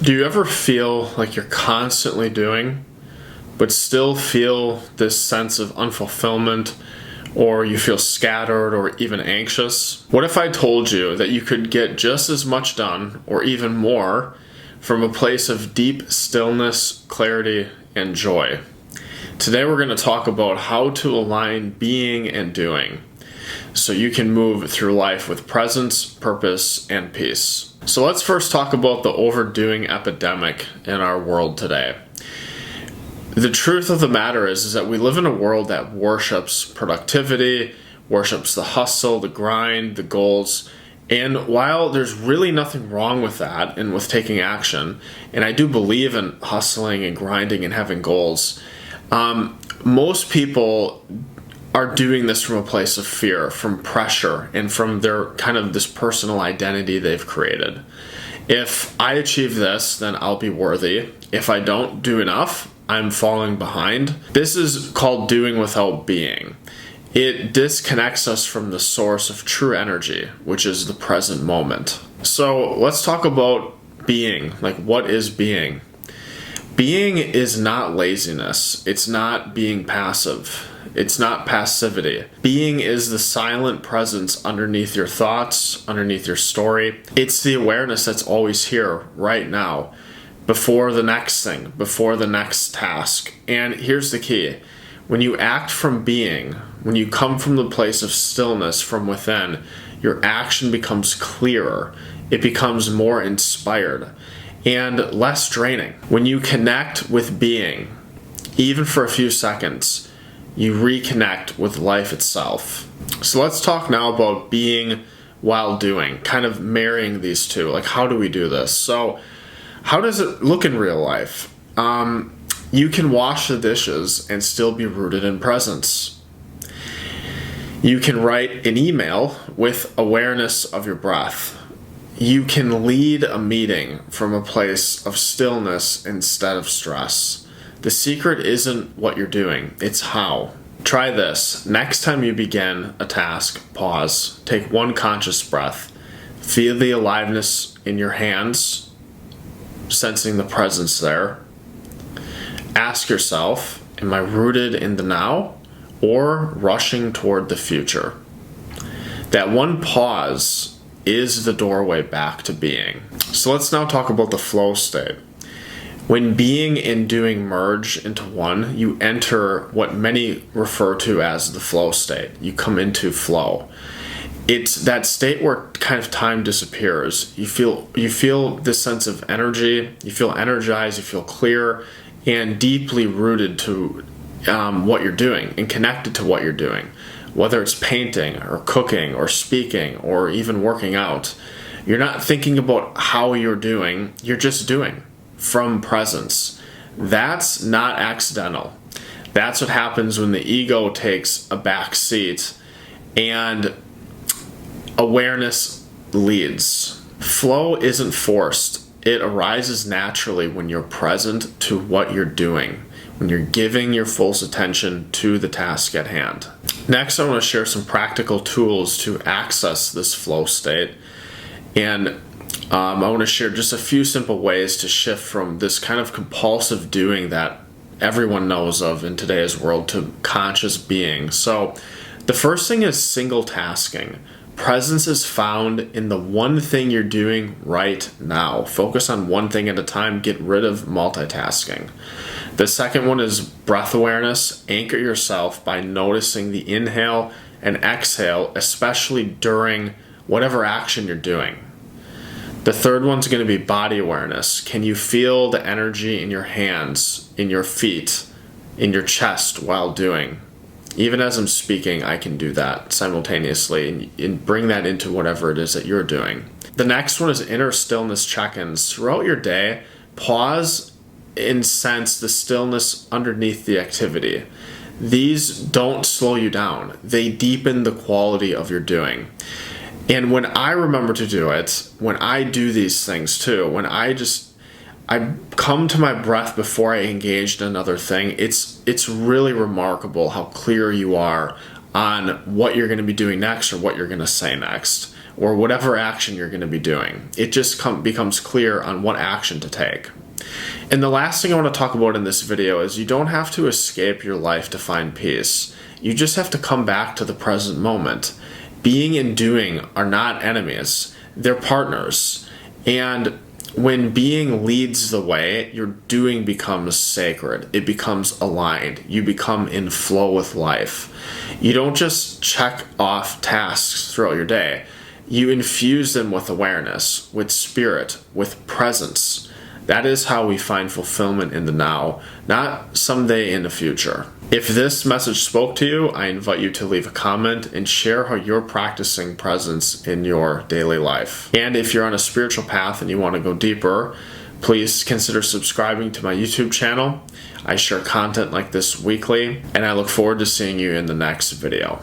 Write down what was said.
Do you ever feel like you're constantly doing, but still feel this sense of unfulfillment, or you feel scattered or even anxious? What if I told you that you could get just as much done, or even more, from a place of deep stillness, clarity, and joy? Today we're going to talk about how to align being and doing, so you can move through life with presence, purpose, and peace. So let's first talk about the overdoing epidemic in our world today. The truth of the matter is that we live in a world that worships productivity, worships the hustle, the grind, the goals. And while there's really nothing wrong with that and with taking action, and I do believe in hustling and grinding and having goals, most people are doing this from a place of fear, from pressure, and from their kind of this personal identity they've created. If I achieve this, then I'll be worthy. If I don't do enough, I'm falling behind. This is called doing without being. It disconnects us from the source of true energy, which is the present moment. So let's talk about being. Like, what is being? Being is not laziness. It's not being passive. It's not passivity. Being is the silent presence underneath your thoughts, underneath your story. It's the awareness that's always here, right now, before the next thing, before the next task. And here's the key. When you act from being, when you come from the place of stillness from within, your action becomes clearer. It becomes more inspired and less draining. When you connect with being, even for a few seconds, you reconnect with life itself. So let's talk now about being while doing, kind of marrying these two. Like, how do we do this? So how does it look in real life? You can wash the dishes and still be rooted in presence. You can write an email with awareness of your breath. You can lead a meeting from a place of stillness instead of stress. The secret isn't what you're doing, it's how. Try this. Next time you begin a task, pause. Take one conscious breath. Feel the aliveness in your hands, sensing the presence there. Ask yourself, am I rooted in the now or rushing toward the future? That one pause is the doorway back to being. So let's now talk about the flow state. When being and doing merge into one, you enter what many refer to as the flow state. You come into flow. It's that state where kind of time disappears. You feel this sense of energy. You feel energized. You feel clear and deeply rooted to what you're doing and connected to what you're doing. Whether it's painting or cooking or speaking or even working out, you're not thinking about how you're doing. You're just doing. From presence. That's not accidental. That's what happens when the ego takes a back seat and awareness leads. Flow isn't forced. It arises naturally when you're present to what you're doing, when you're giving your full attention to the task at hand. Next, I want to share some practical tools to access this flow state. And I want to share just a few simple ways to shift from this kind of compulsive doing that everyone knows of in today's world to conscious being. So the first thing is single tasking. Presence is found in the one thing you're doing right now. Focus on one thing at a time. Get rid of multitasking. The second one is breath awareness. Anchor yourself by noticing the inhale and exhale, especially during whatever action you're doing. The third one's going to be body awareness. Can you feel the energy in your hands, in your feet, in your chest while doing? Even as I'm speaking, I can do that simultaneously and bring that into whatever it is that you're doing. The next one is inner stillness check-ins. Throughout your day, pause and sense the stillness underneath the activity. These don't slow you down. They deepen the quality of your doing. And when I remember to do it, when I do these things too, when I come to my breath before I engage in another thing, it's really remarkable how clear you are on what you're going to be doing next or what you're going to say next or whatever action you're going to be doing. It just becomes clear on what action to take. And the last thing I want to talk about in this video is you don't have to escape your life to find peace. You just have to come back to the present moment. Being and doing are not enemies. They're partners. And when being leads the way, your doing becomes sacred. It becomes aligned. You become in flow with life. You don't just check off tasks throughout your day. You infuse them with awareness, with spirit, with presence. That is how we find fulfillment in the now, not someday in the future. If this message spoke to you, I invite you to leave a comment and share how you're practicing presence in your daily life. And if you're on a spiritual path and you want to go deeper, please consider subscribing to my YouTube channel. I share content like this weekly, and I look forward to seeing you in the next video.